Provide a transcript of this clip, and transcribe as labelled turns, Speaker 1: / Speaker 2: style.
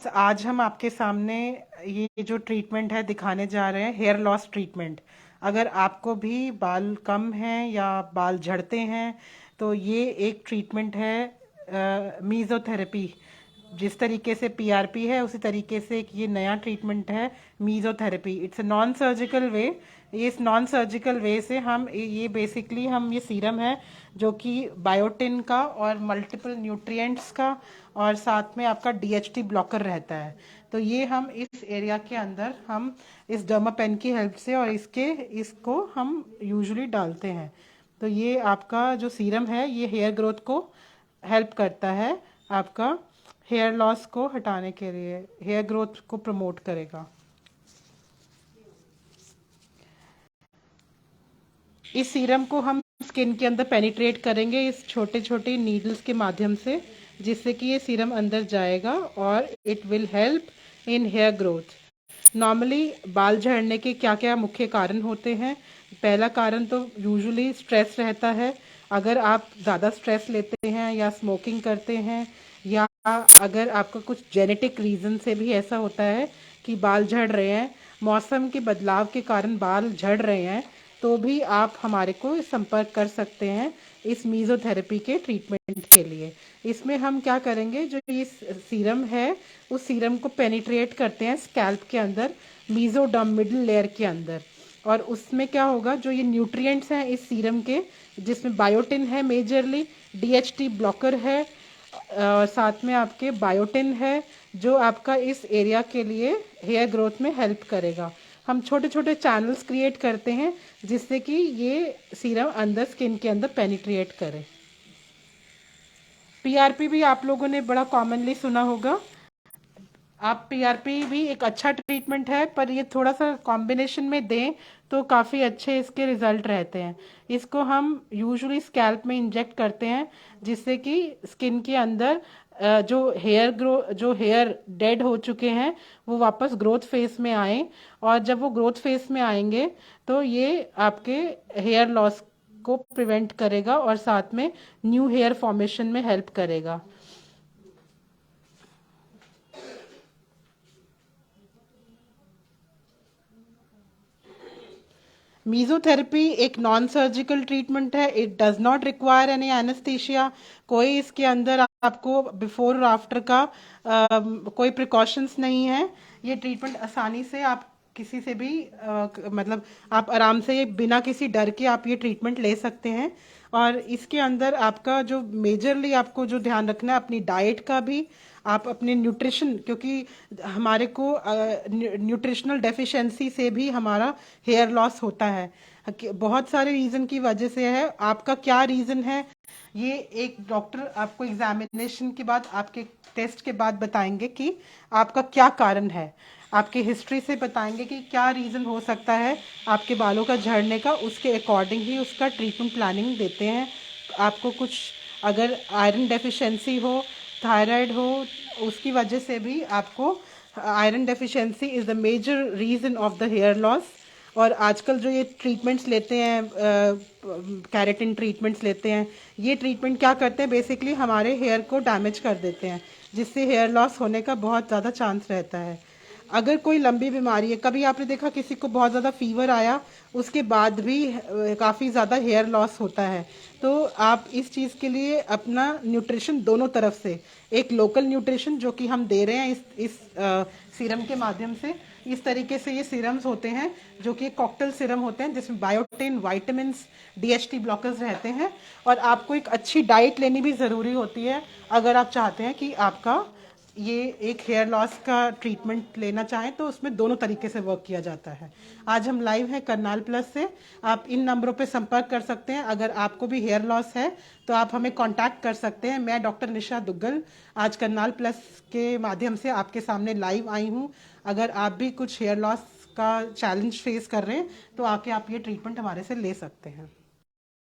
Speaker 1: आज हम आपके सामने ये जो ट्रीटमेंट है दिखाने जा रहे हैं, हेयर लॉस ट्रीटमेंट। अगर आपको भी बाल कम हैं या बाल झड़ते हैं तो ये एक ट्रीटमेंट है, मीज़ोथेरेपी। जिस तरीके से पीआरपी है उसी तरीके से एक ये नया ट्रीटमेंट है, मीज़ोथेरेपी। इट्स अ नॉन सर्जिकल वे। इस नॉन सर्जिकल वे से हम ये बेसिकली हम ये सीरम है जो कि बायोटिन का और मल्टीपल न्यूट्रिएंट्स का और साथ में आपका डीएचटी ब्लॉकर रहता है। तो ये हम इस एरिया के अंदर हम इस डर्मापेन की हेल्प से और इसको हम यूजुअली डालते हैं। तो ये आपका जो सीरम है ये हेयर ग्रोथ को हेल्प करता है, आपका हेयर लॉस को हटाने के लिए हेयर ग्रोथ को प्रमोट करेगा। इस सीरम को हम स्किन के अंदर पेनिट्रेट करेंगे इस छोटे छोटे नीडल्स के माध्यम से, जिससे कि ये सीरम अंदर जाएगा और it will help in hair growth. Normally बाल झड़ने के क्या क्या मुख्य कारण होते हैं? पहला कारण तो यूजुअली स्ट्रेस रहता है। अगर आप ज़्यादा स्ट्रेस लेते हैं या स्मोकिंग करते हैं या अगर आपका कुछ जेनेटिक रीज़न से भी ऐसा होता है कि बाल झड़ रहे हैं, मौसम के बदलाव के कारण बाल झड़ रहे हैं, तो भी आप हमारे को संपर्क कर सकते हैं इस मीज़ोथेरेपी के ट्रीटमेंट के लिए। इसमें हम क्या करेंगे, जो ये सीरम है उस सीरम को पेनिट्रेट करते हैं स्कैल्प के अंदर, मीज़ोडर्म मिडल लेयर के अंदर। और उसमें क्या होगा, जो ये न्यूट्रिएंट्स हैं इस सीरम के, जिसमें बायोटिन है मेजरली, डीएचटी ब्लॉकर है, साथ में आपके बायोटिन है जो आपका इस एरिया के लिए हेयर ग्रोथ में हेल्प करेगा। हम छोटे छोटे चैनल्स क्रिएट करते हैं जिससे कि ये सीरम अंदर स्किन के अंदर पेनिट्रेट करे। पीआरपी भी आप लोगों ने बड़ा कॉमनली सुना होगा। आप पीआरपी भी एक अच्छा ट्रीटमेंट है, पर ये थोड़ा सा कॉम्बिनेशन में दें तो काफ़ी अच्छे इसके रिजल्ट रहते हैं। इसको हम यूजुअली स्कैल्प में इंजेक्ट करते हैं जिससे कि स्किन के अंदर जो हेयर डेड हो चुके हैं वो वापस ग्रोथ फेस में आए। और जब वो ग्रोथ फेस में आएंगे तो ये आपके हेयर लॉस को प्रिवेंट करेगा और साथ में न्यू हेयर फॉर्मेशन में हेल्प करेगा। मीजोथेरेपी एक नॉन सर्जिकल ट्रीटमेंट है। It does not require any anaesthesia. कोई इसके अंदर आपको बिफोर और आफ्टर का कोई प्रिकॉशंस नहीं है। ये ट्रीटमेंट आसानी से आप किसी से भी मतलब आप आराम से बिना किसी डर के आप ये ट्रीटमेंट ले सकते हैं। और इसके अंदर आपका जो मेजरली आपको जो ध्यान रखना है अपनी डाइट का भी, आप अपने न्यूट्रिशन, क्योंकि हमारे को न्यूट्रिशनल डेफिशिएंसी से भी हमारा हेयर लॉस होता है। बहुत सारे रीज़न की वजह से है। आपका क्या रीज़न है ये एक डॉक्टर आपको एग्जामिनेशन के बाद, आपके टेस्ट के बाद बताएंगे कि आपका क्या कारण है। आपके हिस्ट्री से बताएंगे कि क्या रीज़न हो सकता है आपके बालों का झड़ने का, उसके अकॉर्डिंग ही उसका ट्रीटमेंट प्लानिंग देते हैं। आपको कुछ अगर आयरन डेफिशिएंसी हो, थायराइड हो, उसकी वजह से भी आपको, iron deficiency is the major reason of the hair loss. और आजकल जो ये ट्रीटमेंट्स लेते हैं, कैरेटिन ट्रीटमेंट्स लेते हैं, ये ट्रीटमेंट क्या करते हैं, बेसिकली हमारे हेयर को डैमेज कर देते हैं जिससे हेयर लॉस होने का बहुत ज़्यादा चांस रहता है। अगर कोई लंबी बीमारी है, कभी आपने देखा किसी को बहुत ज़्यादा फीवर आया उसके बाद भी काफ़ी ज़्यादा हेयर लॉस होता है, तो आप इस चीज़ के लिए अपना न्यूट्रिशन दोनों तरफ से, एक लोकल न्यूट्रिशन जो कि हम दे रहे हैं इस सीरम के माध्यम से। इस तरीके से ये सीरम्स होते हैं जो कि कॉकटेल सीरम होते हैं जिसमें बायोटिन, वाइटामिन्स, डीएचटी ब्लॉकर्स रहते हैं। और आपको एक अच्छी डाइट लेनी भी ज़रूरी होती है अगर आप चाहते हैं कि आपका ये एक हेयर लॉस का ट्रीटमेंट लेना चाहें, तो उसमें दोनों तरीके से वर्क किया जाता है। आज हम लाइव हैं करनाल प्लस से। आप इन नंबरों पे संपर्क कर सकते हैं। अगर आपको भी हेयर लॉस है तो आप हमें कांटेक्ट कर सकते हैं। मैं डॉक्टर निशा दुग्गल आज करनाल प्लस के माध्यम से आपके सामने लाइव आई हूँ। अगर आप भी कुछ हेयर लॉस का चैलेंज फेस कर रहे हैं तो आके आप ये ट्रीटमेंट हमारे से ले सकते हैं।